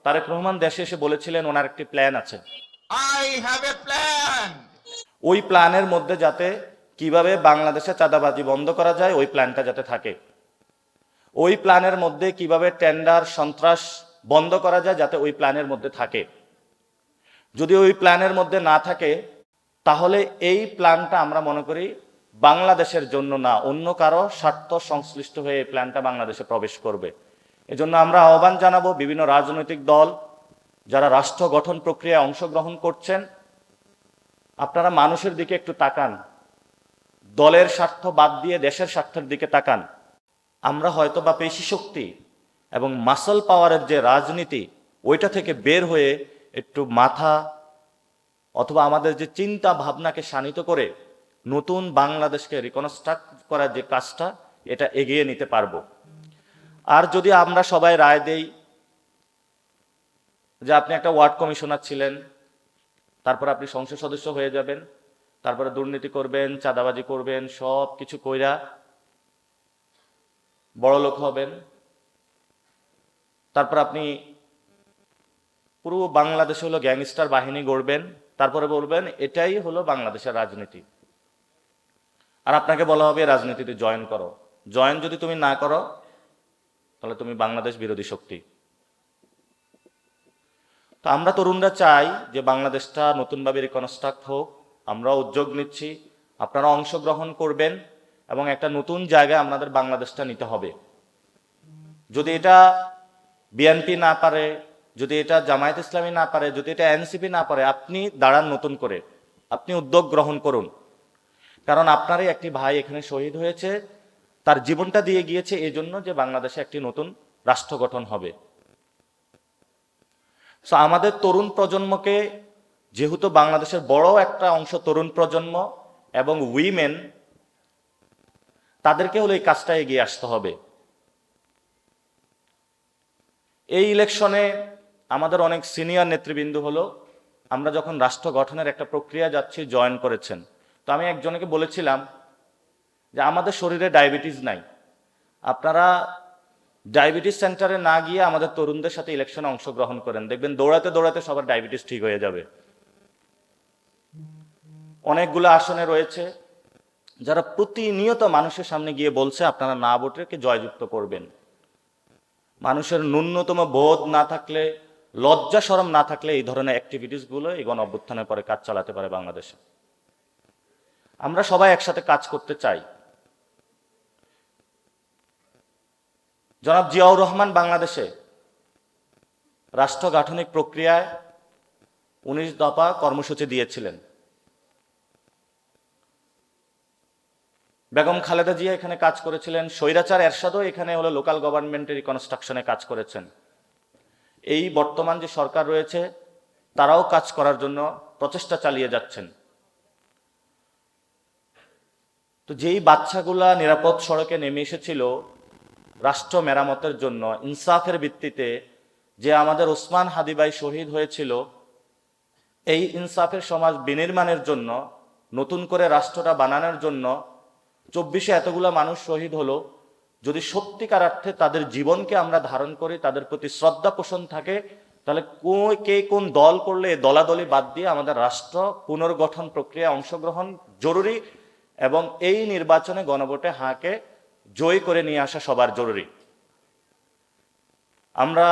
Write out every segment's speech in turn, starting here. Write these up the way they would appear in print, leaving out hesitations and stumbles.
তারেক রহমান দেশে এসে বলেছিলেন ওনার একটি প্ল্যান আছে। I have a plan. ওই প্ল্যানের মধ্যে যাতে কিভাবে বাংলাদেশে চাঁদাবাজি বন্ধ করা যায় ওই প্ল্যানটা যাতে থাকে, ওই প্ল্যানের মধ্যে কিভাবে টেন্ডার সন্ত্রাস বন্ধ করা যায় যাতে ওই প্ল্যানের মধ্যে থাকে। যদি ওই প্ল্যানের মধ্যে না থাকে তাহলে এই প্ল্যানটা আমরা মনে করি বাংলাদেশের জন্য না, অন্য কারো স্বার্থ সংশ্লিষ্ট হয়ে এই প্ল্যানটা বাংলাদেশে প্রবেশ করবে। এজন্য আমরা আহ্বান জানাবো বিভিন্ন রাজনৈতিক দল যারা রাষ্ট্র গঠন প্রক্রিয়ায় অংশগ্রহণ করছেন, আপনারা মানুষের দিকে একটু তাকান, দলের স্বার্থ বাদ দিয়ে দেশের স্বার্থের দিকে তাকান। আমরা হয়তো বা পেশি শক্তি এবং মাসল পাওয়ারের যে রাজনীতি ওইটা থেকে বের হয়ে একটু মাথা অথবা আমাদের যে চিন্তা ভাবনাকে শানিত করে নতুন বাংলাদেশকে রিকনস্ট্রাক্ট করার যে কাজটা এটা এগিয়ে নিতে পারবো। আর যদি আমরা সবাই রায় দেই যে আপনি একটা ওয়ার্ড কমিশনার ছিলেন, তারপর আপনি সংসদ সদস্য হয়ে যাবেন, তারপরে দুর্নীতি করবেন, চাঁদাবাজি করবেন, সব কিছু কইরা বড় লোক হবেন, তারপর আপনি পুরো বাংলাদেশে হলো গ্যাংস্টার বাহিনী গড়বেন, তারপরে বলবেন এটাই হলো বাংলাদেশের রাজনীতি। আর আপনাকে বলা হবে রাজনীতিতে জয়েন করো। জয়েন যদি তুমি না করো তাহলে তুমি বাংলাদেশ বিরোধী শক্তি। তো আমরা তরুণরা চাই যে বাংলাদেশটা নতুনভাবে রিকনস্ট্রাক্ট হোক। আমরা উদ্যোগ নিচ্ছি, আপনারা অংশগ্রহণ করবেন এবং একটা নতুন জায়গায় আমাদের বাংলাদেশটা নিতে হবে। যদি এটা বিএনপি না পারে, যদি এটা জামায়াত ইসলামী না পারে, যদি এটা এনসিপি না পারে, আপনি দাঁড়ান নতুন করে, আপনি উদ্যোগ গ্রহণ করুন। কারণ আপনারই একটি ভাই এখানে শহীদ হয়েছে, তার জীবনটা দিয়ে গিয়েছে এই জন্য যে বাংলাদেশে একটি নতুন রাষ্ট্র গঠন হবে। সো আমাদের তরুণ প্রজন্মকে, যেহেতু বাংলাদেশের বড় একটা অংশ তরুণ প্রজন্ম এবং উইমেন, তাদেরকে হলো এই কাজটা এগিয়ে আসতে হবে। এই ইলেকশনে আমাদের অনেক সিনিয়র নেতৃবৃন্দ হলো আমরা যখন রাষ্ট্র গঠনের একটা প্রক্রিয়া যাচ্ছি জয়েন করেছেন। তো আমি একজনকে বলেছিলাম যে আমাদের শরীরে ডায়াবেটিস নাই, আপনারা ডায়াবেটিস সেন্টারে না গিয়ে আমাদের তরুণদের সাথে ইলেকশনে অংশগ্রহণ করেন, দেখবেন দৌড়াতে দৌড়াতে সবার ডায়াবেটিস ঠিক হয়ে যাবে। অনেকগুলো আসনে রয়েছে যারা প্রতিনিয়ত মানুষের সামনে গিয়ে বলছে আপনারা না ভোটকে জয়যুক্ত করবেন। মানুষের ন্যূনতম বোধ না থাকলে, লজ্জা শরম না থাকলে এই ধরনের অ্যাক্টিভিটিস গুলো এই গণ অভ্যুত্থানের পরে কাজ চালাতে পারে বাংলাদেশে। আমরা সবাই একসাথে কাজ করতে চাই। জনাব জিয়াউর রহমান বাংলাদেশে রাষ্ট্র গাঠনিক প্রক্রিয়ায় 19 দফা কর্মসূচি দিয়েছিলেন। বেগম খালেদা জিয়া এখানে কাজ করেছিলেন, স্বৈরাচার এরশাদও এখানে হলো লোকাল গভর্নমেন্টের রিকনস্ট্রাকশনে কাজ করেছেন। এই বর্তমান যে সরকার রয়েছে তারাও কাজ করার জন্য প্রচেষ্টা চালিয়ে যাচ্ছেন। তো যেই বাচ্চাগুলা নিরাপদ সড়কে নেমে এসেছিল রাষ্ট্র মেরামতের জন্য ইনসাফের ভিত্তিতে, যে আমাদের ওসমান হাদি ভাই শহীদ হয়েছিল এই ইনসাফের সমাজ বিনির্মাণের জন্য, নতুন করে রাষ্ট্রটা বানানোর জন্য 24-এ এতগুলা মানুষ শহীদ হলো। যদি সত্যিকার অর্থে তাদের জীবনকে আমরা ধারণ করি, তাদের প্রতি শ্রদ্ধা পোষণ থাকে, তাহলে কে কোন দল করলে দলাদলি বাদ দিয়ে আমাদের রাষ্ট্র পুনর্গঠন প্রক্রিয়ায় অংশগ্রহণ জরুরি এবং এই নির্বাচনে গণভোটে হাঁকে জয় করে নিয়ে আসা সবার জরুরি। আমরা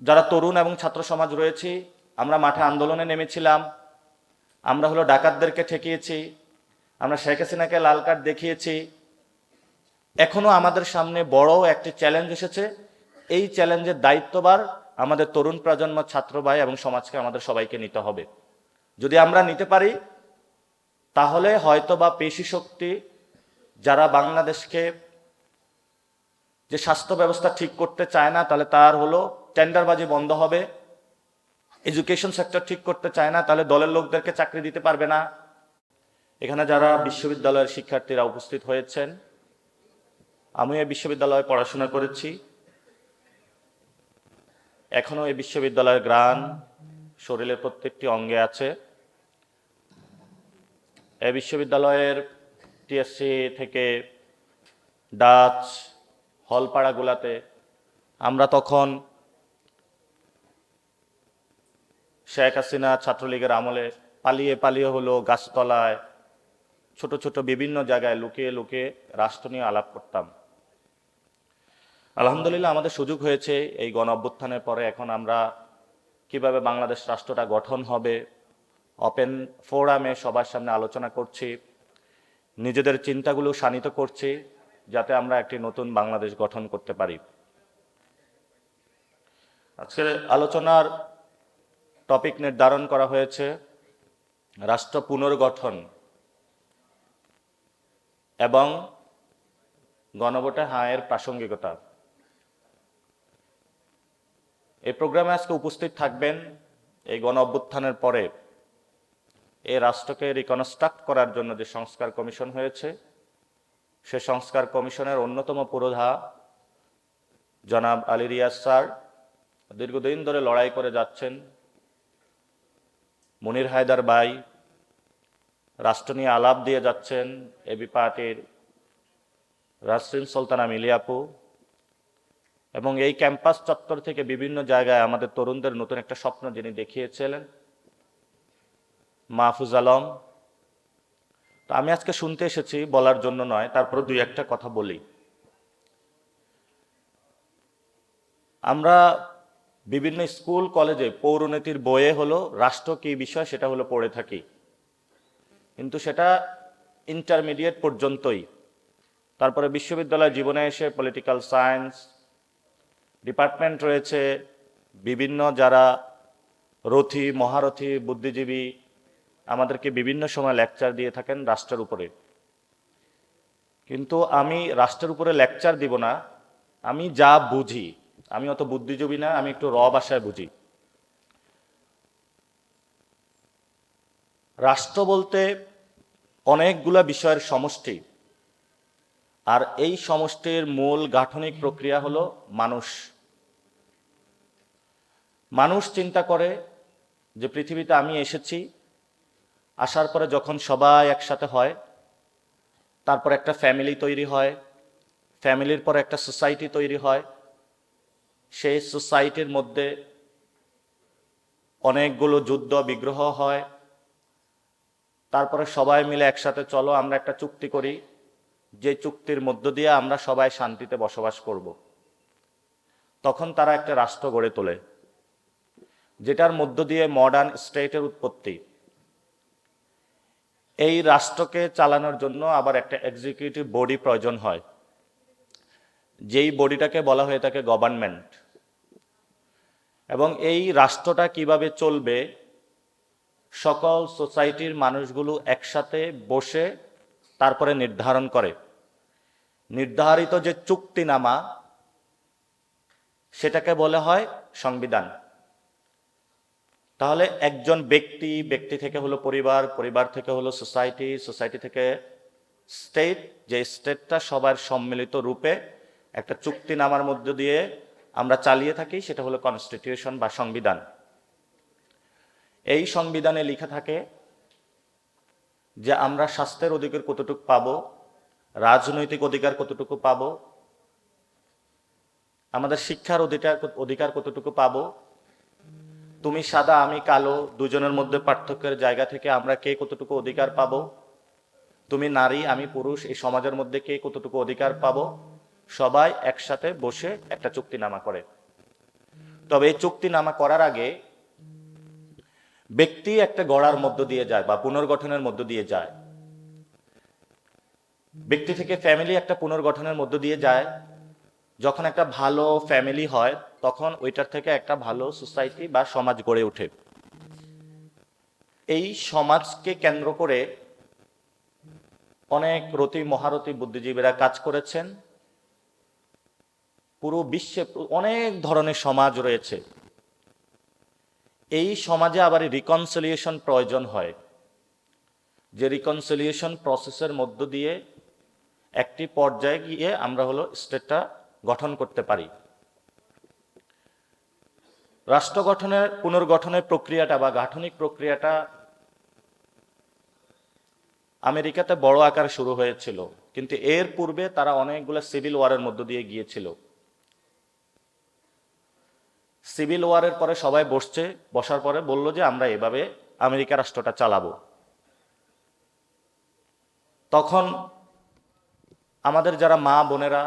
যারা তরুণ এবং ছাত্র সমাজ রয়েছি আমরা মাঠে আন্দোলনে নেমেছিলাম, আমরা হলো ডাকাতদেরকে ঠেকিয়েছি, আমরা শেখ হাসিনাকে লাল কার্ড দেখিয়েছি। এখনো আমাদের সামনে বড় একটি চ্যালেঞ্জ এসেছে। এই চ্যালেঞ্জের দায়িত্বভার আমাদের তরুণ প্রজন্ম, ছাত্র ভাই এবং সমাজকে আমাদের সবাইকে নিতে হবে। যদি আমরা নিতে পারি তাহলে হয়তো বা পেশি শক্তি যারা বাংলাদেশকে যে স্বাস্থ্য ব্যবস্থা ঠিক করতে চায় না, তাহলে তার হলো টেন্ডারবাজি বন্ধ হবে। এডুকেশন সেক্টর ঠিক করতে চায় না, তাহলে দলের লোকদেরকে চাকরি দিতে পারবে না। এখানে যারা বিশ্ববিদ্যালয়ের শিক্ষার্থীরা উপস্থিত হয়েছেন, আমি এই বিশ্ববিদ্যালয়ে পড়াশোনা করেছি, এখনো এই বিশ্ববিদ্যালয়ের গ্রান শরীরের প্রত্যেকটি অঙ্গে আছে। এই বিশ্ববিদ্যালয়ের টিএসসি থেকে ডাচ হলপাড়াগুলাতে আমরা তখন শেখ হাসিনা ছাত্রলীগের আমলে পালিয়ে পালিয়ে হলো গাছতলায়, ছোট ছোট বিভিন্ন জায়গায় লুকিয়ে লুকিয়ে রাষ্ট্র নিয়ে আলাপ করতাম। আলহামদুলিল্লাহ আমাদের সুযোগ হয়েছে এই গণ অভ্যুত্থানের পরে। এখন আমরা কিভাবে বাংলাদেশ রাষ্ট্রটা গঠন হবে, ওপেন ফোরামে সবার সামনে আলোচনা করছি, নিজেদের চিন্তাগুলো শানিত করছি, যাতে আমরা একটি নতুন বাংলাদেশ গঠন করতে পারি। আজকের আলোচনার টপিক নির্ধারণ করা হয়েছে রাষ্ট্র পুনর্গঠন এবং গণভোটে হাঁয়ের প্রাসঙ্গিকতা। এই প্রোগ্রামে আজকে উপস্থিত থাকবেন এই গণ অভ্যুত্থানের পরে এই রাষ্ট্রকে রিকনস্ট্রাক্ট করার জন্য যে সংস্কার কমিশন হয়েছে, সে সংস্কার কমিশনের অন্যতম পুরোধা জনাব আলী রিয়াজ স্যার দীর্ঘদিন ধরে লড়াই করে যাচ্ছেন। মুনির হায়দার ভাই রাষ্ট্র নিয়ে আলাপ দিয়ে যাচ্ছেন, এবি পার্টির রাসরিন সুলতানা মিলি আপু, এবং এই ক্যাম্পাস চত্বর থেকে বিভিন্ন জায়গায় আমাদের তরুণদের নতুন একটা স্বপ্ন যিনি দেখিয়েছিলেন মাহফুজ আলম। তো আমি আজকে শুনতে এসেছি, বলার জন্য নয়, তারপর দুই একটা কথা বলি। আমরা বিভিন্ন স্কুল কলেজে পৌরনীতির বইয়ে হলো রাষ্ট্র কি বিষয় সেটা হলো পড়ে থাকি, কিন্তু সেটা ইন্টারমিডিয়েট পর্যন্তই। তারপরে বিশ্ববিদ্যালয় জীবনে এসে পলিটিক্যাল সায়েন্স ডিপার্টমেন্ট রয়েছে, বিভিন্ন যারা রথী মহারথী বুদ্ধিজীবী আমাদেরকে বিভিন্ন সময় লেকচার দিয়ে থাকেন রাষ্ট্রের উপরে। কিন্তু আমি রাষ্ট্রের উপরে লেকচার দিব না, আমি যা বুঝি, আমি অত বুদ্ধিজীবী না, আমি একটু র ভাষায় বুঝি। রাষ্ট্র বলতে অনেকগুলা বিষয়ের সমষ্টি, আর এই সমষ্টির মূল গাঠনিক প্রক্রিয়া হলো মানুষ। মানুষ চিন্তা করে যে পৃথিবীতে আমি এসেছি, আসার পরে যখন সবাই একসাথে হয়, তারপর একটা ফ্যামিলি তৈরি হয়, ফ্যামিলির পরে একটা সোসাইটি তৈরি হয়, সেই সোসাইটির মধ্যে অনেকগুলো যুদ্ধ বিগ্রহ হয়, তারপরে সবাই মিলে একসাথে চলো আমরা একটা চুক্তি করি, যে চুক্তির মধ্য দিয়ে আমরা সবাই শান্তিতে বসবাস করব। তখন তারা একটা রাষ্ট্র গড়ে তোলে, যেটার মধ্য দিয়ে মডার্ন স্টেটের উৎপত্তি। এই রাষ্ট্রকে চালানোর জন্য আবার একটা এক্সিকিউটিভ বডি প্রয়োজন হয়, যেই বডিটাকে বলা হয়ে থাকে গভর্নমেন্ট। এবং এই রাষ্ট্রটা কিভাবে চলবে সকল সোসাইটির মানুষগুলো একসাথে বসে তারপরে নির্ধারণ করে। নির্ধারিত যে চুক্তিনামা সেটাকে বলা হয় সংবিধান। তাহলে একজন ব্যক্তি, ব্যক্তি থেকে হলো পরিবার, পরিবার থেকে হলো সোসাইটি, সোসাইটি থেকে স্টেট, যে স্টেটটা সবার সম্মিলিত রূপে একটা চুক্তিনামার মধ্য দিয়ে আমরা চালিয়ে থাকি, সেটা হলো কনস্টিটিউশন বা সংবিধান। এই সংবিধানে লেখা থাকে যে আমরা স্বাস্থ্যের অধিকার কতটুকু পাবো, রাজনৈতিক অধিকার কতটুকু পাবো, আমাদের শিক্ষার অধিকার কতটুকু পাবো, তুমি সাদা আমি কালো, দুজনের মধ্যে পার্থক্যের জায়গা থেকে আমরা কে কতটুকু অধিকার পাবো, তুমি নারী আমি পুরুষ, এই সমাজের মধ্যে কে কতটুকু অধিকার পাবো, সবাই একসাথে বসে একটা চুক্তিনামা করে। তবে এই চুক্তিনামা করার আগে ব্যক্তি একটা গড়ার মধ্য দিয়ে যায় বা পুনর্গঠনের মধ্য দিয়ে যায়, ব্যক্তি থেকে ফ্যামিলি একটা পুনর্গঠনের মধ্য দিয়ে যায়। যখন একটা ভালো ফ্যামিলি হয় তখন ওইটার থেকে একটা ভালো সোসাইটি বা সমাজ গড়ে ওঠে। এই সমাজকে কেন্দ্র করে অনেক রতি মহারথী বুদ্ধিজীবীরা কাজ করেছেন। পুরো বিশ্বে অনেক ধরনের সমাজ রয়েছে। এই সমাজে আবার রিকনসিলিয়েশন প্রয়োজন হয়, যে রিকনসিলিয়েশন প্রসেসের মধ্য দিয়ে একটি পর্যায়ে গিয়ে আমরা হলো স্টেটটা গঠন করতে পারি। রাষ্ট্র গঠনের পুনর্গঠনের প্রক্রিয়াটা বা গাঠনিক প্রক্রিয়াটা আমেরিকাতে বড় আকারে শুরু হয়েছিল, কিন্তু এর পূর্বে তারা অনেকগুলো সিভিল ওয়ারের মধ্য দিয়ে গিয়েছিল। সিভিল ওয়ারের পরে সবাই বসার পরে বলল যে আমরা এভাবে আমেরিকা রাষ্ট্রটা চালাবো। তখন আমাদের যারা মা বোনেরা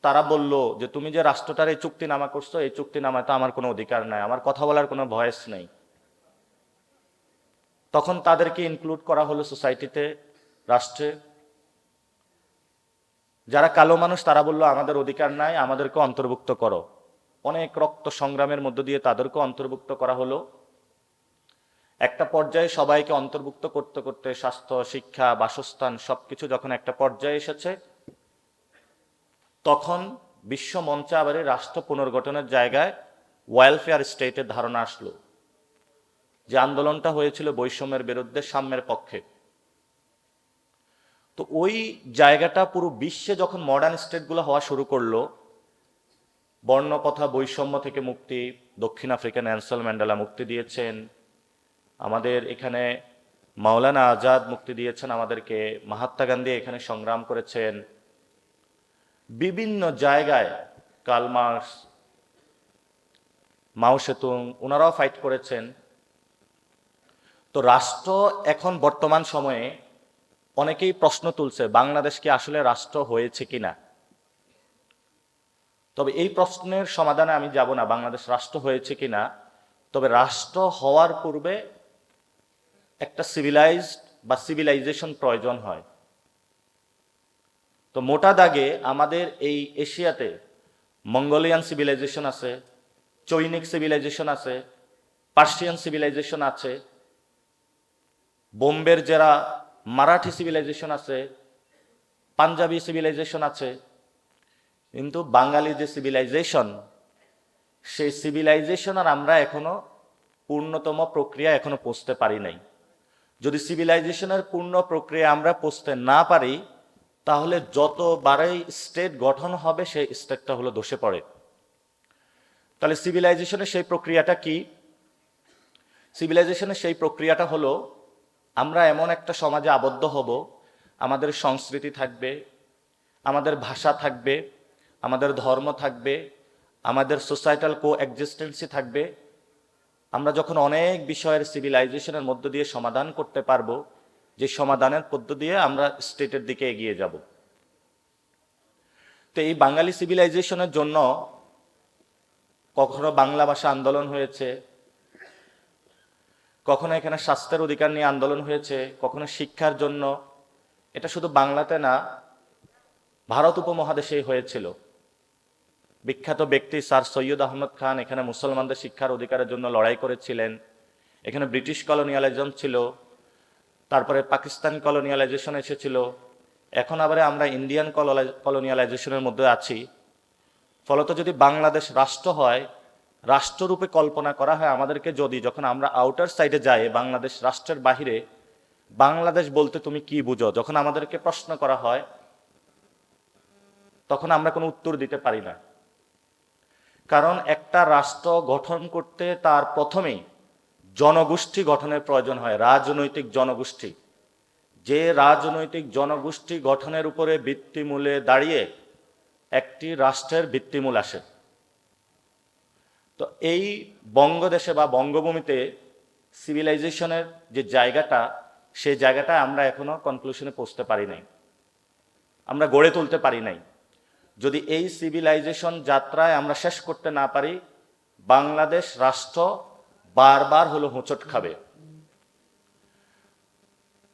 তারা বলল যে তুমি যে রাষ্ট্রটার এই চুক্তিনামা করছো, এই চুক্তিনামায় তো আমার কোনো অধিকার নাই, আমার কথা বলার কোনো ভয়েস নেই। তখন তাদেরকে ইনক্লুড করা হলো সোসাইটিতে, রাষ্ট্রে। যারা কালো মানুষ তারা বলল আমাদের অধিকার নাই, আমাদেরকে অন্তর্ভুক্ত করো। অনেক রক্ত সংগ্রামের মধ্য দিয়ে তাদেরকে অন্তর্ভুক্ত করা হলো। একটা পর্যায়ে সবাইকে অন্তর্ভুক্ত করতে করতে স্বাস্থ্য, শিক্ষা, বাসস্থান সবকিছু যখন একটা পর্যায়ে এসেছে, তখন বিশ্ব মঞ্চে আবার এই রাষ্ট্র পুনর্গঠনের জায়গায় ওয়েলফেয়ার স্টেটের ধারণা আসলো। যে আন্দোলনটা হয়েছিল বৈষম্যের বিরুদ্ধে, সাম্যের পক্ষে, তো ওই জায়গাটা পুরো বিশ্বে যখন মডার্ন স্টেটগুলো হওয়া শুরু করলো, বর্ণপ্রথা বৈষম্য থেকে মুক্তি, দক্ষিণ আফ্রিকার নেলসন ম্যান্ডেলা মুক্তি দিয়েছেন, আমাদের এখানে মাওলানা আজাদ মুক্তি দিয়েছেন আমাদেরকে, মহাত্মা গান্ধী এখানে সংগ্রাম করেছেন, বিভিন্ন জায়গায় কার্ল মার্কস, মাও সেতুং ওনারাও ফাইট করেছেন। তো রাষ্ট্র এখন বর্তমান সময়ে অনেকেই প্রশ্ন তুলছে বাংলাদেশ কি আসলে রাষ্ট্র হয়েছে কিনা। তবে এই প্রশ্নের সমাধানে আমি যাব না বাংলাদেশ রাষ্ট্র হয়েছে কিনা, তবে রাষ্ট্র হওয়ার পূর্বে একটা সিভিলাইজড বা সিভিলাইজেশন প্রয়োজন হয়। তো মোটা দাগে আমাদের এই এশিয়াতে মঙ্গোলিয়ান সিভিলাইজেশন আছে, চৈনিক সিভিলাইজেশন আছে, পার্সিয়ান সিভিলাইজেশন আছে, বোম্বের যারা মারাঠি সিভিলাইজেশন আছে, পাঞ্জাবি সিভিলাইজেশন আছে, কিন্তু বাঙালি যে সিভিলাইজেশন, সেই সিভিলাইজেশন আর আমরা এখনো পূর্ণতম প্রক্রিয়া এখনো পৌঁছতে পারি নাই। যদি সিভিলাইজেশনের পূর্ণ প্রক্রিয়া আমরা পৌঁছতে না পারি, তাহলে যতবারই স্টেট গঠন হবে সেই স্টেটটা হলো ধসে পড়ে। তাহলে সিভিলাইজেশনের সেই প্রক্রিয়াটা কি? সিভিলাইজেশনের সেই প্রক্রিয়াটা হলো আমরা এমন একটা সমাজে আবদ্ধ হব, আমাদের সংস্কৃতি থাকবে, আমাদের ভাষা থাকবে, আমাদের ধর্ম থাকবে, আমাদের সোসাইটাল কো এক্সিস্টেন্সি থাকবে। আমরা যখন অনেক বিষয়ের সিভিলাইজেশনের মধ্য দিয়ে সমাধান করতে পারবো, যে সমাধানের পদ্ধ দিয়ে আমরা স্টেটের দিকে এগিয়ে যাব। তো এই বাঙালি সিভিলাইজেশনের জন্য কখনো বাংলা ভাষা আন্দোলন হয়েছে, কখনো এখানে স্বাস্থ্যের অধিকার নিয়ে আন্দোলন হয়েছে, কখনো শিক্ষার জন্য। এটা শুধু বাংলাতে না, ভারত উপমহাদেশেই হয়েছিল। বিখ্যাত ব্যক্তি স্যার সৈয়দ আহমদ খান এখানে মুসলমানদের শিক্ষার অধিকারের জন্য লড়াই করেছিলেন। এখানে ব্রিটিশ কলোনিয়ালিজম ছিল, তারপরে পাকিস্তান কলোনিয়ালাইজেশন এসেছিল, এখন আবার আমরা ইন্ডিয়ান কলোনিয়ালাইজেশনের মধ্যে আছি। ফলত যদি বাংলাদেশ রাষ্ট্র হয়, রাষ্ট্ররূপে কল্পনা করা হয় আমাদেরকে, যদি যখন আমরা আউটার সাইডে যাই, বাংলাদেশ রাষ্ট্রের বাহিরে, বাংলাদেশ বলতে তুমি কি বুঝো, যখন আমাদেরকে প্রশ্ন করা হয়, তখন আমরা কোনো উত্তর দিতে পারি না। কারণ একটা রাষ্ট্র গঠন করতে তার প্রথমেই জনগোষ্ঠী গঠনের প্রয়োজন হয়, রাজনৈতিক জনগোষ্ঠী। যে রাজনৈতিক জনগোষ্ঠী গঠনের উপরে ভিত্তিমূলে দাঁড়িয়ে একটি রাষ্ট্রের ভিত্তিমূল আসে। তো এই বঙ্গদেশে বা বঙ্গভূমিতে সিভিলাইজেশনের যে জায়গাটা, সেই জায়গাটা আমরা এখনো কনক্লুশনে পৌঁছতে পারি নাই, আমরা গড়ে তুলতে পারি নাই। যদি এই সিভিলাইজেশন যাত্রায় আমরা শেষ করতে না পারি, বাংলাদেশ রাষ্ট্র বারবার হলো হোঁচট খাবে।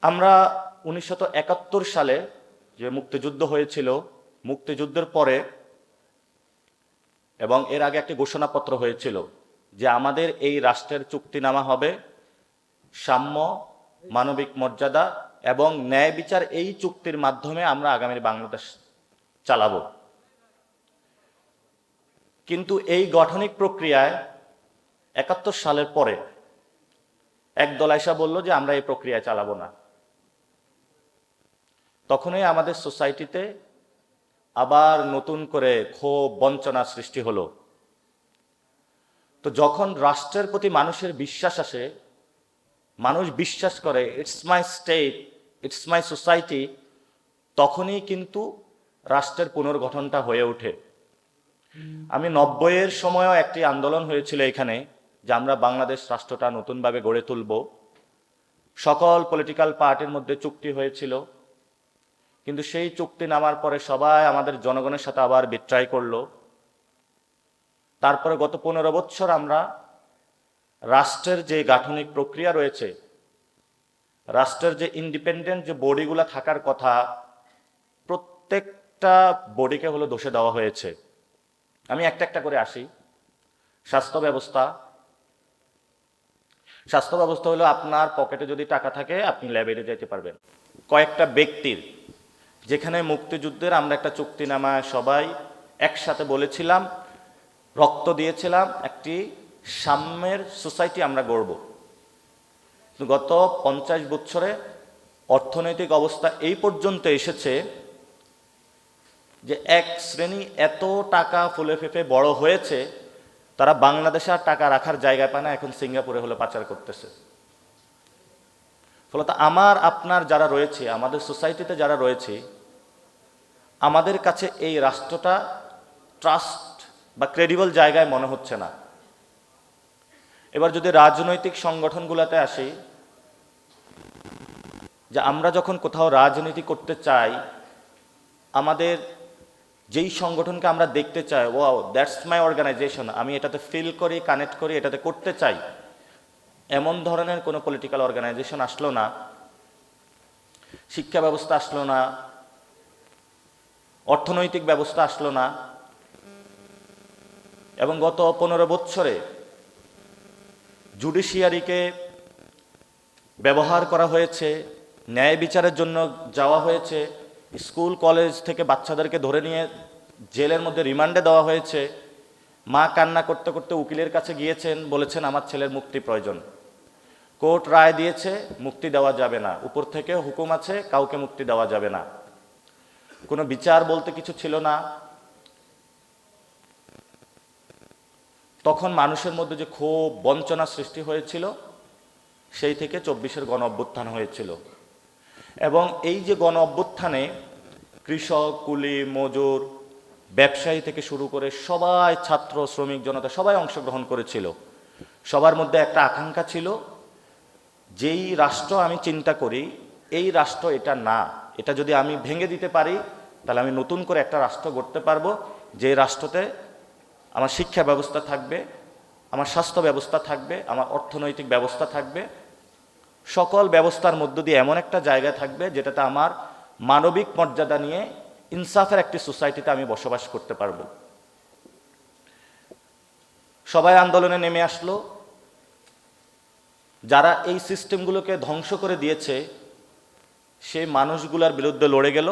আমরা 1971 সালে যে মুক্তিযুদ্ধ হয়েছিল, মুক্তিযুদ্ধের পরে এবং এর আগে একটি ঘোষণাপত্র হয়েছিল যে আমাদের এই রাষ্ট্রের চুক্তিনামা হবে সাম্য, মানবিক মর্যাদা এবং ন্যায় বিচার। এই চুক্তির মাধ্যমে আমরা আগামী বাংলাদেশ চালাবো। কিন্তু এই গঠনিক প্রক্রিয়ায় 71 সালের পরে একদল আইসা বলল যে আমরা এই প্রক্রিয়া চালাবো না। তখনই আমাদের সোসাইটিতে আবার নতুন করে ক্ষোভ, বঞ্চনা সৃষ্টি হলো। তো যখন রাষ্ট্রের প্রতি মানুষের বিশ্বাস আসে, মানুষ বিশ্বাস করে it's my state, it's my society, তখনই কিন্তু রাষ্ট্রের পুনর্গঠনটা হয়ে ওঠে। আমি 90-এর সময়ও একটি আন্দোলন হয়েছিল এখানে, যে আমরা বাংলাদেশ রাষ্ট্রটা নতুনভাবে গড়ে তুলব। সকল পলিটিক্যাল পার্টির মধ্যে চুক্তি হয়েছিল, কিন্তু সেই চুক্তি নামার পরে সবাই আমাদের জনগণের সাথে আবার বিট্রাই করলো। তারপরে গত 15 বছর আমরা রাষ্ট্রের যে গাঠনিক প্রক্রিয়া রয়েছে, রাষ্ট্রের যে ইন্ডিপেন্ডেন্ট যে বডিগুলো থাকার কথা, প্রত্যেকটা বডিকে হলো দোষে দেওয়া হয়েছে। আমি একটা একটা করে আসি। স্বাস্থ্য ব্যবস্থা হলো আপনার পকেটে যদি টাকা থাকে আপনি ল্যাবে যেতে পারবেন। কয়েকটা ব্যক্তির, যেখানে মুক্তিযুদ্ধের আমরা একটা চুক্তিনামায় সবাই একসাথে বলেছিলাম, রক্ত দিয়েছিলাম, একটি সাম্যের সোসাইটি আমরা গড়ব। গত 50 বছরে অর্থনৈতিক অবস্থা এই পর্যন্ত এসেছে যে এক শ্রেণী এত টাকা ফুলে ফেঁপে বড় হয়েছে, তারা বাংলাদেশে আর টাকা রাখার জায়গা পায় না, এখন সিঙ্গাপুরে হলো পাচার করতেছে। ফলত আমার আপনার যারা রয়েছে, আমাদের সোসাইটিতে যারা রয়েছে, আমাদের কাছে এই রাষ্ট্রটা ট্রাস্ট বা ক্রেডিবল জায়গায় মনে হচ্ছে না। এবার যদি রাজনৈতিক সংগঠনগুলোতে আসি, যে আমরা যখন কোথাও রাজনীতি করতে চাই, আমাদের যেই সংগঠনকে আমরা দেখতে চাই, ওয়াও দ্যাটস মাই অর্গানাইজেশন, আমি এটাতে ফিল করি, কানেক্ট করি, এটাতে করতে চাই, এমন ধরনের কোনো পলিটিক্যাল অর্গানাইজেশন আসলো না, শিক্ষা ব্যবস্থা আসলো না, অর্থনৈতিক ব্যবস্থা আসলো না। এবং গত 15 বছরে জুডিশিয়ারিকে ব্যবহার করা হয়েছে, ন্যায় বিচারের জন্য যাওয়া হয়েছে, স্কুল কলেজ থেকে বাচ্চাদেরকে ধরে নিয়ে জেলের মধ্যে রিমান্ডে দেওয়া হয়েছে। মা কান্না করতে করতে উকিলের কাছে গিয়েছেন, বলেছেন আমার ছেলের মুক্তি প্রয়োজন। কোর্ট রায় দিয়েছে মুক্তি দেওয়া যাবে না, উপর থেকে হুকুম আছে কাউকে মুক্তি দেওয়া যাবে না, কোনো বিচার বলতে কিছু ছিল না। তখন মানুষের মধ্যে যে ক্ষোভ বঞ্চনা সৃষ্টি হয়েছিল, সেই থেকে 24-এর গণ অভ্যুত্থান হয়েছিল। এবং এই যে গণ অভ্যুত্থানে কৃষক, কুলি, মজুর, ব্যবসায়ী থেকে শুরু করে সবাই, ছাত্র, শ্রমিক জনতা সবাই অংশগ্রহণ করেছিল। সবার মধ্যে একটা আকাঙ্ক্ষা ছিল, যেই রাষ্ট্র আমি চিন্তা করি এই রাষ্ট্র এটা না, এটা যদি আমি ভেঙে দিতে পারি তাহলে আমি নতুন করে একটা রাষ্ট্র গড়তে পারবো, যে রাষ্ট্রতে আমার শিক্ষা ব্যবস্থা থাকবে, আমার স্বাস্থ্য ব্যবস্থা থাকবে, আমার অর্থনৈতিক ব্যবস্থা থাকবে, সকল ব্যবস্থার মধ্য দিয়ে এমন একটা জায়গা থাকবে যেটাতে আমার মানবিক মর্যাদা নিয়ে ইনসাফের একটি সোসাইটিতে আমি বসবাস করতে পারবো। সবাই আন্দোলনে নেমে আসলো। যারা এই সিস্টেমগুলোকে ধ্বংস করে দিয়েছে সেই মানুষগুলোর বিরুদ্ধে লড়ে গেল।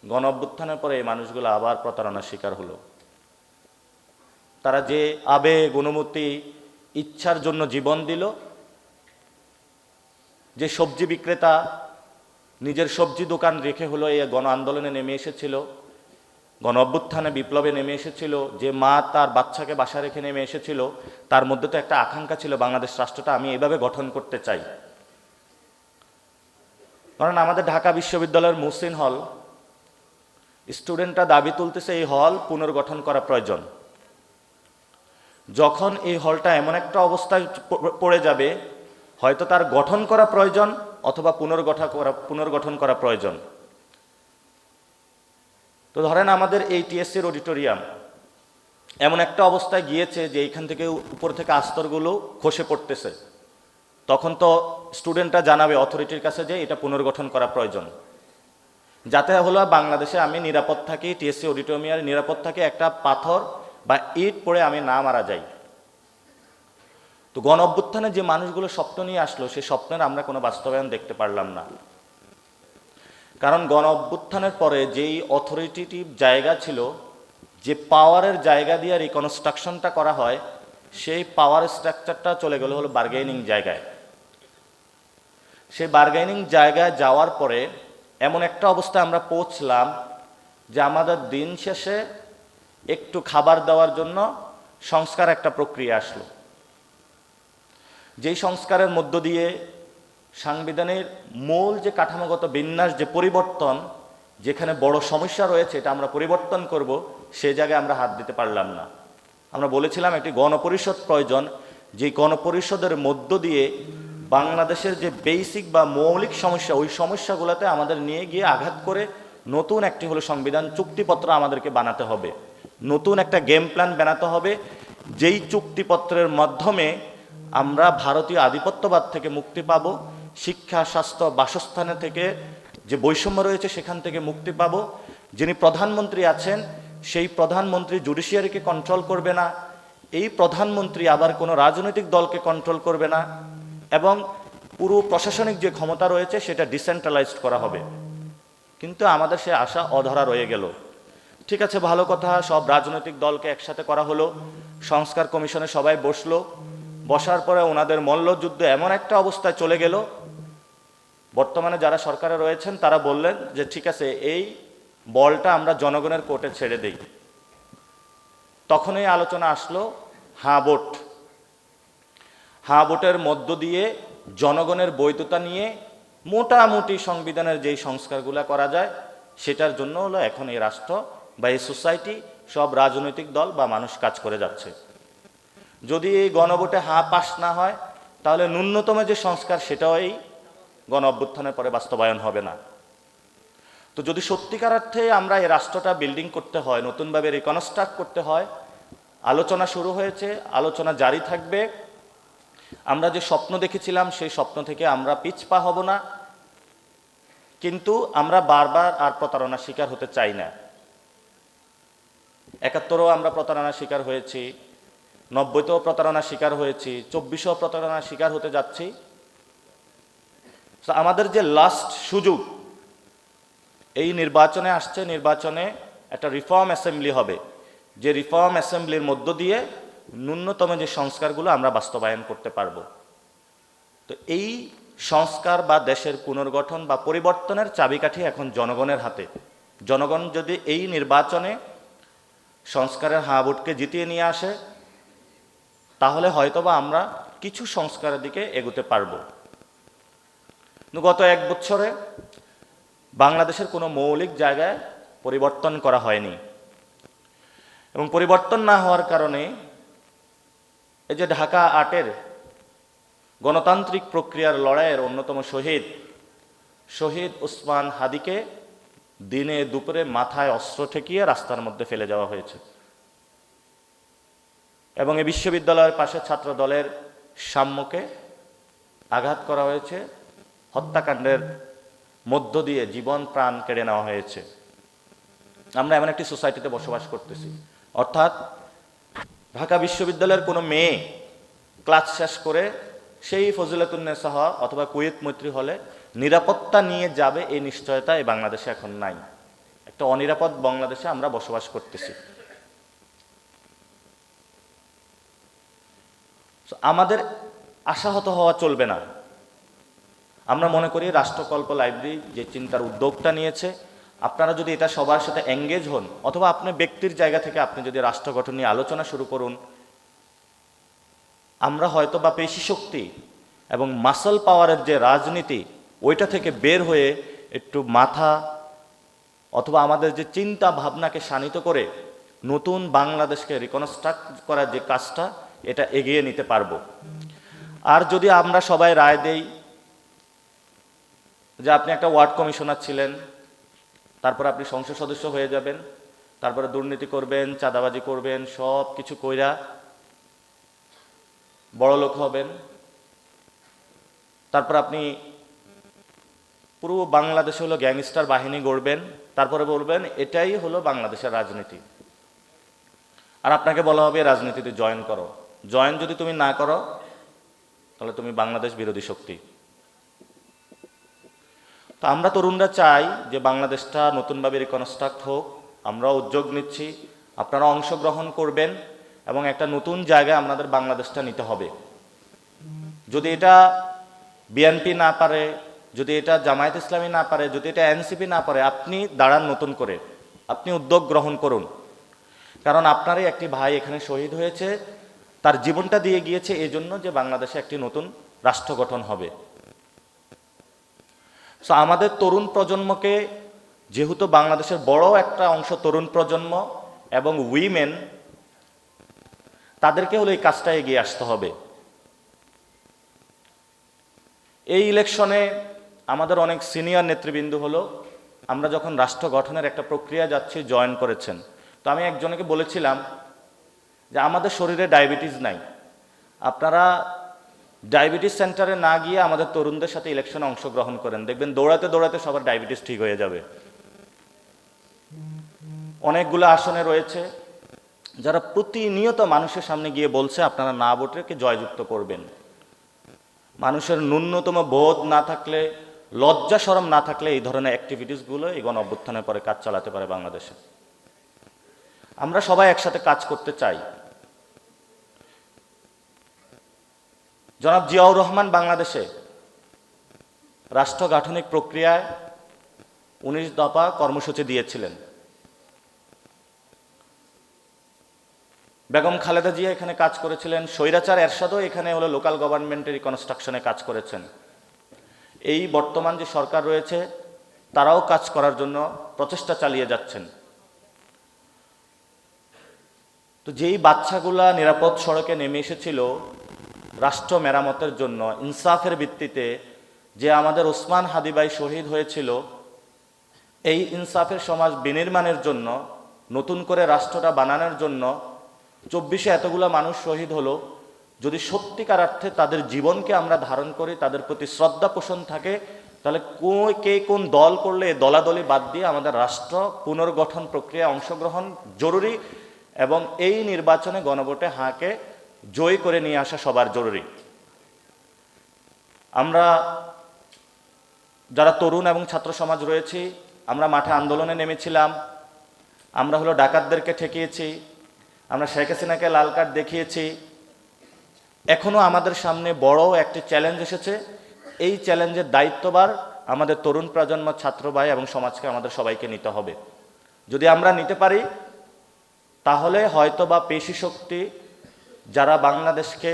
গণ অভ্যুত্থানের পরে এই মানুষগুলো আবার প্রতারণার শিকার হলো। তারা যে আবেগ, অনুমতি, ইচ্ছার জন্য জীবন দিল, যে সবজি বিক্রেতা নিজের সবজি দোকান রেখে হলো এই গণ আন্দোলনে নেমে এসেছিল, গণ অভ্যুত্থানে বিপ্লবে নেমে এসেছিল, যে মা তার বাচ্চাকে বাসা রেখে নেমে এসেছিল, তার মধ্যে তো একটা আকাঙ্ক্ষা ছিল বাংলাদেশ রাষ্ট্রটা আমি এভাবে গঠন করতে চাই। কারণ আমাদের ঢাকা বিশ্ববিদ্যালয়ের মুহসিন হল, স্টুডেন্টরা দাবি তুলতেছে এই হল পুনর্গঠন করা প্রয়োজন। যখন এই হলটা এমন একটা অবস্থায় পড়ে যাবে, হয়তো তার গঠন করা প্রয়োজন অথবা পুনর্গঠন করা প্রয়োজন। তো ধরেন আমাদের এই টিএসসির অডিটোরিয়াম এমন একটা অবস্থায় গিয়েছে যে এইখান থেকে উপর থেকে আস্তরগুলো খসে পড়তেছে, তখন তো স্টুডেন্টরা জানাবে অথরিটির কাছে যে এটা পুনর্গঠন করা প্রয়োজন, যাতে হলো বাংলাদেশে আমি নিরাপদ থাকি, টিএসসি অডিটোরিয়ামে নিরাপদ থাকি, একটা পাথর বা ইট পড়ে আমি না মারা যাই। তো গণ অভ্যুত্থানে যে মানুষগুলো স্বপ্ন নিয়ে আসলো, সেই স্বপ্নের আমরা কোনো বাস্তবায়ন দেখতে পারলাম না। কারণ গণ অভ্যুত্থানের পরে যেই অথরিটেটিভ জায়গা ছিল, যে পাওয়ারের জায়গা দিয়ে রিকনস্ট্রাকশনটা করা হয়, সেই পাওয়ার স্ট্রাকচারটা চলে গেল হলো বার্গেনিং জায়গায়। সেই বার্গেনিং জায়গায় যাওয়ার পরে এমন একটা অবস্থায় আমরা পৌঁছলাম যে আমাদের দিন শেষে একটু খাবার দেওয়ার জন্য সংস্কার একটা প্রক্রিয়া আসলো, যেই সংস্কারের মধ্য দিয়ে সাংবিধানের মূল যে কাঠামোগত বিন্যাস, যে পরিবর্তন, যেখানে বড় সমস্যা রয়েছে এটা আমরা পরিবর্তন করব, সে জায়গায় আমরা হাত দিতে পারলাম না। আমরা বলেছিলাম একটি গণপরিষদ প্রয়োজন, যে গণপরিষদের মধ্য দিয়ে বাংলাদেশের যে বেসিক বা মৌলিক সমস্যা, ওই সমস্যাগুলোতে আমাদের নিয়ে গিয়ে আঘাত করে নতুন একটি হলো সংবিধান চুক্তিপত্র আমাদেরকে বানাতে হবে, নতুন একটা গেম প্ল্যান বানাতে হবে, যেই চুক্তিপত্রের মাধ্যমে আমরা ভারতীয় আধিপত্যবাদ থেকে মুক্তি পাব, শিক্ষা, স্বাস্থ্য, বাসস্থানে থেকে যে বৈষম্য রয়েছে সেখান থেকে মুক্তি পাব। যিনি প্রধানমন্ত্রী আছেন সেই প্রধানমন্ত্রী জুডিশিয়ারিকে কন্ট্রোল করবে না, এই প্রধানমন্ত্রী আবার কোনো রাজনৈতিক দলকে কন্ট্রোল করবে না, এবং পুরো প্রশাসনিক যে ক্ষমতা রয়েছে সেটা ডিসেন্ট্রালাইজড করা হবে। কিন্তু আমাদের সে আশা অধরা রয়ে গেল। ঠিক আছে, ভালো কথা, সব রাজনৈতিক দলকে একসাথে করা হলো, সংস্কার কমিশনে সবাই বসলো, বসার পরে ওনাদের মল্লযুদ্ধ এমন একটা অবস্থায় চলে গেল, বর্তমানে যারা সরকারে রয়েছেন তারা বললেন যে ঠিক আছে, এই বলটা আমরা জনগণের কোর্টে ছেড়ে দেই। তখনই আলোচনা আসলো হাঁ ভোট। হাঁ ভোটের মধ্য দিয়ে জনগণের বৈধতা নিয়ে মোটামুটি সংবিধানের যেই সংস্কারগুলো করা যায় সেটার জন্য হলো এখন এই রাষ্ট্র বা এই সোসাইটি, সব রাজনৈতিক দল বা মানুষ কাজ করে যাচ্ছে। যদি এই গণভোটে হাঁ পাস না হয় তাহলে ন্যূনতম যে সংস্কার সেটাও এই গণ অভ্যুত্থানের পরে বাস্তবায়ন হবে না। তো যদি সত্যিকার অর্থে আমরা এই রাষ্ট্রটা বিল্ডিং করতে হয়, নতুনভাবে রিকনস্ট্রাক্ট করতে হয়, আলোচনা শুরু হয়েছে, আলোচনা জারি থাকবে। আমরা যে স্বপ্ন দেখেছিলাম সেই স্বপ্ন থেকে আমরা পিছপা হব না, কিন্তু আমরা বারবার আর প্রতারণার শিকার হতে চাই না। ৭১-ও আমরা প্রতারণার শিকার হয়েছি, ৯০-তেও প্রতারণার শিকার হয়েছি, ২৪-ও প্রতারণার শিকার হতে যাচ্ছি। আমাদের যে লাস্ট সুযোগ, এই নির্বাচনে আসছে, নির্বাচনে একটা রিফর্ম অ্যাসেম্বলি হবে, যে রিফর্ম অ্যাসেম্বলির মধ্য দিয়ে ন্যূনতম যে সংস্কারগুলো আমরা বাস্তবায়ন করতে পারবো। তো এই সংস্কার বা দেশের পুনর্গঠন বা পরিবর্তনের চাবিকাঠি এখন জনগণের হাতে। জনগণ যদি এই নির্বাচনে সংস্কারের হাঁ ভোটকে জিতিয়ে নিয়ে আসে তাহলে হয়তোবা আমরা কিছু সংস্কারের দিকে এগোতে পারবো। গত ১ বছরে বাংলাদেশের কোনো মৌলিক জায়গায় পরিবর্তন করা হয়নি, এবং পরিবর্তন না হওয়ার কারণে এই যে ঢাকা ৮-এর গণতান্ত্রিক প্রক্রিয়ার লড়াইয়ের অন্যতম শহীদ ওসমান হাদিকে দিনে দুপুরে মাথায় অস্ত্র ঠেকিয়ে রাস্তার মধ্যে ফেলে যাওয়া হয়েছে, এবং এই বিশ্ববিদ্যালয়ের পাশে ছাত্র দলের সাম্যকে আঘাত করা হয়েছে, হত্যাকাণ্ডের মধ্য দিয়ে জীবন প্রাণ কেড়ে নেওয়া হয়েছে। আমরা এমন একটি সোসাইটিতে বসবাস করতেছি, অর্থাৎ ঢাকা বিশ্ববিদ্যালয়ের কোনো মেয়ে ক্লাস শেষ করে সেই ফজিলাতুন্নেসা অথবা কুয়েত মৈত্রী হলে নিরাপত্তা নিয়ে যাবে, এই নিশ্চয়তা এই বাংলাদেশে এখন নাই। একটা অনিরাপদ বাংলাদেশে আমরা বসবাস করতেছি। আমাদের আশাহত হওয়া চলবে না। আমরা মনে করি রাষ্ট্রকল্প লাইব্রেরি যে চিন্তার উদ্যোগটা নিয়েছে, আপনারা যদি এটা সবার সাথে এঙ্গেজ হন, অথবা আপনি ব্যক্তির জায়গা থেকে আপনি যদি রাষ্ট্র গঠন নিয়ে আলোচনা শুরু করুন, আমরা হয়তো বা পেশি শক্তি এবং মাসল পাওয়ারের যে রাজনীতি ওইটা থেকে বের হয়ে একটু মাথা অথবা আমাদের যে চিন্তা ভাবনাকে শানিত করে নতুন বাংলাদেশকে রিকনস্ট্রাক্ট করার যে কাজটা, এটা এগিয়ে নিতে পারবো। আর যদি আমরা সবাই রায় দেই যে আপনি একটা ওয়ার্ড কমিশনার ছিলেন, তারপর আপনি সংসদ সদস্য হয়ে যাবেন, তারপরে দুর্নীতি করবেন, চাঁদাবাজি করবেন, সব কিছু কইরা বড় লোক হবেন, তারপর আপনি পুরো বাংলাদেশে হলো গ্যাংস্টার বাহিনী গড়বেন, তারপরে বলবেন এটাই হলো বাংলাদেশের রাজনীতি, আর আপনাকে বলা হবে রাজনীতিতে জয়েন করো। জয়েন যদি তুমি না করো তাহলে তুমি বাংলাদেশ বিরোধী শক্তি। তো আমরা তরুণরা চাই যে বাংলাদেশটা নতুনভাবে রিকনস্ট্রাক্ট হোক, আমরাও উদ্যোগ নিচ্ছি, আপনারা অংশগ্রহণ করবেন, এবং একটা নতুন জায়গায় আমাদের বাংলাদেশটা নিতে হবে। যদি এটা বিএনপি না পারে, যদি এটা জামায়াত ইসলামী না পারে, যদি এটা এনসিপি না পারে, আপনি দাঁড়ান নতুন করে, আপনি উদ্যোগ গ্রহণ করুন। কারণ আপনারই একটি ভাই এখানে শহীদ হয়েছে, তার জীবনটা দিয়ে গিয়েছে এই জন্য যে বাংলাদেশে একটি নতুন রাষ্ট্র গঠন হবে। সো আমাদের তরুণ প্রজন্মকে, যেহেতু বাংলাদেশের বড় একটা অংশ তরুণ প্রজন্ম, এবং উইমেন, তাদেরকে হলো এই কাজটা এগিয়ে আসতে হবে। এই ইলেকশনে আমাদের অনেক সিনিয়র নেতৃবৃন্দ হলো আমরা যখন রাষ্ট্র গঠনের একটা প্রক্রিয়া যাচ্ছি জয়েন করেছেন। তো আমি একজনকে বলেছিলাম যে আমাদের শরীরে ডায়াবেটিস নাই, আপনারা ডায়াবেটিস সেন্টারে না গিয়ে আমাদের তরুণদের সাথে ইলেকশনে অংশগ্রহণ করেন, দেখবেন দৌড়াতে দৌড়াতে সবার ডায়াবেটিস ঠিক হয়ে যাবে। অনেকগুলো আসনে রয়েছে যারা প্রতিনিয়ত মানুষের সামনে গিয়ে বলছে আপনারা না ভোটকে জয়যুক্ত করবেন। মানুষের ন্যূনতম বোধ না থাকলে, লজ্জা শরম না থাকলে এই ধরনের অ্যাক্টিভিটিসগুলো এই গণ অভ্যুত্থানের পরে কাজ চালাতে পারে বাংলাদেশে। আমরা সবাই একসাথে কাজ করতে চাই। জনাব জিয়াউর রহমান বাংলাদেশে রাষ্ট্র গাঠনিক প্রক্রিয়ায় 19 দফা কর্মসূচি দিয়েছিলেন। বেগম খালেদা জিয়া এখানে কাজ করেছিলেন, স্বৈরাচার এরশাদও এখানে হলো লোকাল গভর্নমেন্টের রিকনস্ট্রাকশনে কাজ করেছেন। এই বর্তমান যে সরকার রয়েছে তারাও কাজ করার জন্য প্রচেষ্টা চালিয়ে যাচ্ছেন। তো যেই বাচ্চাগুলা নিরাপদ সড়কে নেমে এসেছিল রাষ্ট্র মেরামতের জন্য, ইনসাফের ভিত্তিতে, যে আমাদের ওসমান হাদি ভাই শহীদ হয়েছিল, এই ইনসাফের সমাজ বিনির্মাণের জন্য, নতুন করে রাষ্ট্রটা বানানোর জন্য 24-এ এতগুলো মানুষ শহীদ হলো। যদি সত্যিকার অর্থে তাদের জীবনকে আমরা ধারণ করি, তাদের প্রতি শ্রদ্ধা পোষণ থাকে, তাহলে কে কোন দল করলে দলাদলি বাদ দিয়ে আমাদের রাষ্ট্র পুনর্গঠন প্রক্রিয়ায় অংশগ্রহণ জরুরি এবং এই নির্বাচনে গণভোটে হাঁকে জয় করে নিয়ে আসা সবার জরুরি। আমরা যারা তরুণ এবং ছাত্র সমাজ রয়েছি আমরা মাঠে আন্দোলনে নেমেছিলাম, আমরা হলো ডাকাতদেরকে ঠেকিয়েছি, আমরা শেখ হাসিনাকে লাল কার্ড দেখিয়েছি। এখনো আমাদের সামনে বড় একটি চ্যালেঞ্জ এসেছে। এই চ্যালেঞ্জের দায়িত্বভার আমাদের তরুণ প্রজন্ম, ছাত্র ভাই এবং সমাজকে আমাদের সবাইকে নিতে হবে। যদি আমরা নিতে পারি তাহলে হয়তো বা পেশি শক্তি যারা বাংলাদেশকে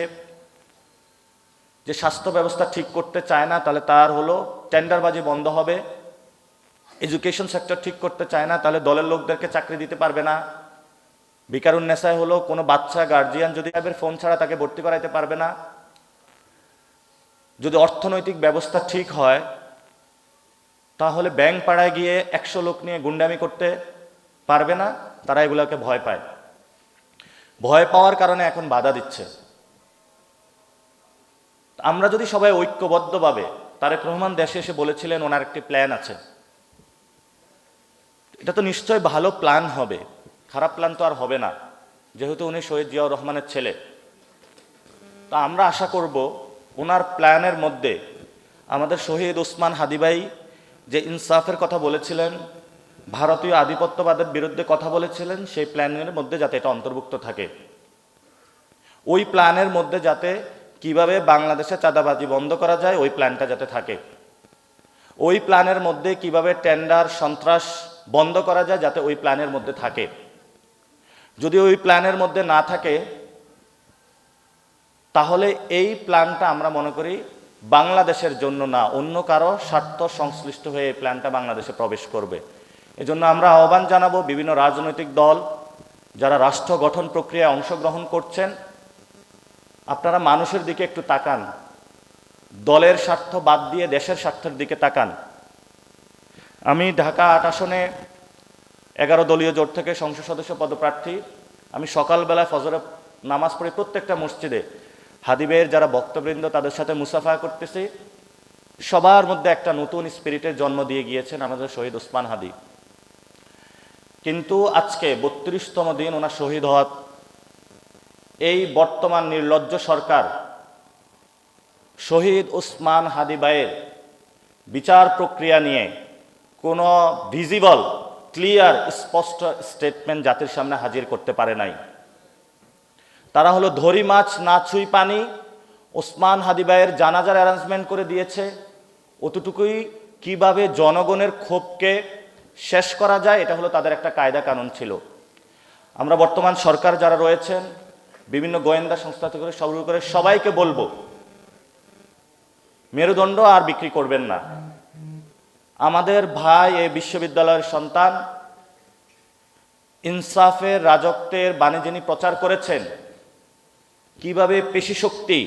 যে স্বাস্থ্য ব্যবস্থা ঠিক করতে চায় না, তাহলে তার হলো টেন্ডারবাজি বন্ধ হবে। এডুকেশন সেক্টর ঠিক করতে চায় না, তাহলে দলের লোকদেরকে চাকরি দিতে পারবে না। বিকারুন্নেসায় হলো কোনো বাচ্চা গার্জিয়ান যদি ফোন ছাড়া তাকে ভর্তি করাইতে পারবে না। যদি অর্থনৈতিক ব্যবস্থা ঠিক হয় তাহলে ব্যাংক পাড়ায় গিয়ে 100 লোক নিয়ে গুন্ডামি করতে পারবে না। তারা এগুলোকে ভয় পায়, ভয় পাওয়ার কারণে এখন বাধা দিচ্ছে। আমরা যদি সবাই ঐক্যবদ্ধভাবে, তারেক রহমান দেশে এসে বলেছিলেন ওনার একটি প্ল্যান আছে, এটা তো নিশ্চয় ভালো প্ল্যান হবে, খারাপ প্ল্যান তো আর হবে না, যেহেতু উনি শহীদ জিয়াউর রহমানের ছেলে। তা আমরা আশা করব ওনার প্ল্যানের মধ্যে আমাদের শহীদ ওসমান হাদি ভাই যে ইনসাফের কথা বলেছিলেন, ভারতীয় আধিপত্যবাদের বিরুদ্ধে কথা বলেছিলেন, সেই প্ল্যানের মধ্যে যাতে এটা অন্তর্ভুক্ত থাকে। ওই প্ল্যানের মধ্যে যাতে কিভাবে বাংলাদেশে চাঁদাবাজি বন্ধ করা যায় ওই প্ল্যানটা যাতে থাকে। ওই প্ল্যানের মধ্যে কিভাবে টেন্ডার সন্ত্রাস বন্ধ করা যায় যাতে ওই প্ল্যানের মধ্যে থাকে। যদি ওই প্ল্যানের মধ্যে না থাকে তাহলে এই প্ল্যানটা আমরা মনে করি বাংলাদেশের জন্য না, অন্য কারো স্বার্থ সংশ্লিষ্ট হয়ে এই প্ল্যানটা বাংলাদেশে প্রবেশ করবে। এজন্য আমরা আহ্বান জানাবো বিভিন্ন রাজনৈতিক দল যারা রাষ্ট্র গঠন প্রক্রিয়ায় অংশগ্রহণ করছেন, আপনারা মানুষের দিকে একটু তাকান, দলের স্বার্থ বাদ দিয়ে দেশের স্বার্থের দিকে তাকান। আমি ঢাকা 8 আসনে 11 দলীয় জোট থেকে সংসদ সদস্য পদপ্রার্থী। আমি সকালবেলায় ফজরে নামাজ পড়ি প্রত্যেকটা মসজিদে হাদিবের যারা ভক্তবৃন্দ তাদের সাথে মুসাফা করতেছি। সবার মধ্যে একটা নতুন স্পিরিটের জন্ম দিয়ে গিয়েছেন আমাদের শহীদ ওসমান হাদি। কিন্তু আজকে 32তম দিন ওনার শহীদ হওয়ার এই বর্তমান নির্লজ্জ সরকার শহীদ ওসমান হাদি ভাইয়ের বিচার প্রক্রিয়া নিয়ে কোনো ভিজিবল ক্লিয়ার স্পষ্ট স্টেটমেন্ট জাতির সামনে হাজির করতে পারে নাই। তারা হলো ধরি মাছ না ছুঁই পানি, ওসমান হাদি ভাইয়ের জানাজার অ্যারেঞ্জমেন্ট করে দিয়েছে। অতটুকুই কিভাবে জনগণের ক্ষোভকে শেষ করা যায় এটা হলো তাদের একটা কায়দা কানুন ছিল। আমরা বর্তমান সরকার যারা রয়েছেন, বিভিন্ন গোয়েন্দা সংস্থা থেকে শুরু করে সবাইকে বলবো মেরুদণ্ড আর বিক্রি করবেন না। আমাদের ভাই এই বিশ্ববিদ্যালয়ের সন্তান, ইনসাফের রাজত্বের বাণী যিনি প্রচার করেছেন, কিভাবে পেশি শক্তি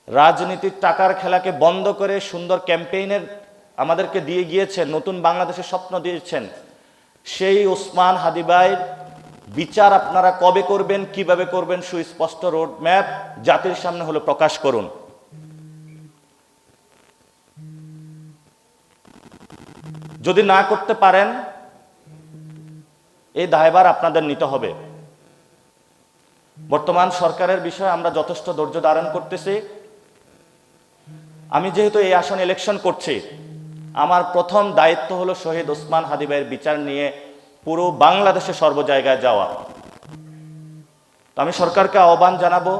রাজনীতির টাকার খেলাকে বন্ধ করে সুন্দর ক্যাম্পেইনের আমাদেরকে দিয়ে গিয়েছেন, নতুন বাংলাদেশের স্বপ্ন দিয়েছেন, সেই ওসমান হাদি ভাইয়ের বিচার আপনারা কবে করবেন, কিভাবে করবেন, সুস্পষ্ট রোড ম্যাপ জাতির সামনে হলো প্রকাশ করুন। যদি না করতে পারেন, এই দায়ভার আপনাদের নিতে হবে। বর্তমান সরকারের বিষয়ে আমরা যথেষ্ট ধৈর্য ধারণ করতেছি। আমি যেহেতু এই আসনে ইলেকশন করছি, আমার প্রথম দায়িত্ব হলো শহীদ ওসমান হাদি ভাইয়ের বিচার নিয়ে পুরো বাংলাদেশে সর্ব জায়গায় যাওয়া। তো আমি সরকারকে আহ্বান জানাবো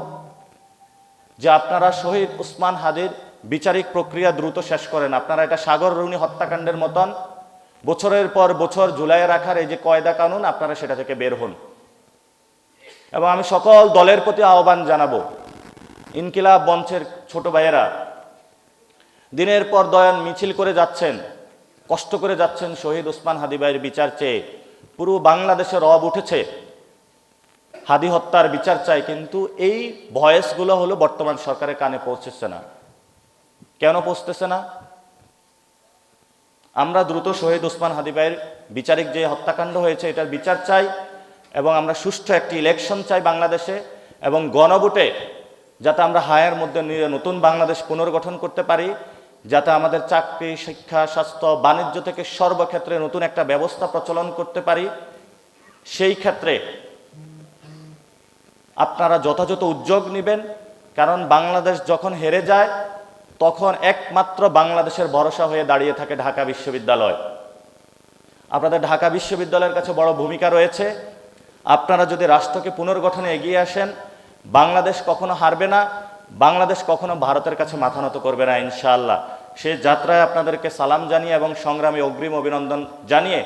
যে আপনারা শহীদ ওসমান হাদির বিচারিক প্রক্রিয়া দ্রুত শেষ করেন। আপনারা এটা সাগর রুনি হত্যাকাণ্ডের মতন বছরের পর বছর ঝুলাইয়ে রাখার এই যে কয়দা কানুন, আপনারা সেটা থেকে বের হন। এবং আমি সকল দলের প্রতি আহ্বান জানাবো, ইনকিলাব মঞ্চের ছোট ভাইয়েরা দিনের পর দয়ান মিছিল করে যাচ্ছেন, কষ্ট করে যাচ্ছেন শহীদ ওসমান হাদি ভাইয়ের বিচার চেয়ে। পুরো বাংলাদেশে রব উঠেছে, হাদি হত্যার বিচার চাই, কিন্তু এই ভয়েসগুলো হলো বর্তমান সরকারের কানে পৌঁছেছে না। কেন পৌঁছতেছে না? আমরা দ্রুত শহীদ ওসমান হাদি ভাইয়ের বিচারিক যে হত্যাকাণ্ড হয়েছে এটার বিচার চাই, এবং আমরা সুষ্ঠু একটি ইলেকশন চাই বাংলাদেশে, এবং গণভোটে যাতে আমরা হায়ের মধ্যে নিয়ে নতুন বাংলাদেশ পুনর্গঠন করতে পারি, যাতে আমাদের চাকরি, শিক্ষা, স্বাস্থ্য, বাণিজ্য থেকে সর্বক্ষেত্রে নতুন একটা ব্যবস্থা প্রচলন করতে পারি। সেই ক্ষেত্রে আপনারা যথাযথ উদ্যোগ নেবেন, কারণ বাংলাদেশ যখন হেরে যায় তখন একমাত্র বাংলাদেশের ভরসা হয়ে দাঁড়িয়ে থাকে ঢাকা বিশ্ববিদ্যালয়। আপনাদের ঢাকা বিশ্ববিদ্যালয়ের কাছে বড় ভূমিকা রয়েছে। আপনারা যদি রাষ্ট্রকে পুনর্গঠনে এগিয়ে আসেন, বাংলাদেশ কখনো হারবে না, বাংলাদেশ কখনো ভারতের কাছে মাথা নত করবে না ইনশাআল্লাহ। সেই যাত্রায় আপনাদেরকে সালাম জানিয়ে এবং সংগ্রামী অগ্রিম অভিনন্দন জানিয়ে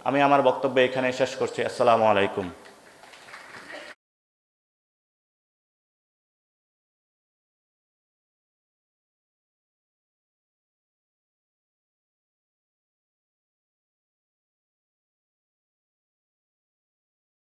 আমি আমার বক্তব্য এখানে শেষ করছি। আসসালামু আলাইকুম।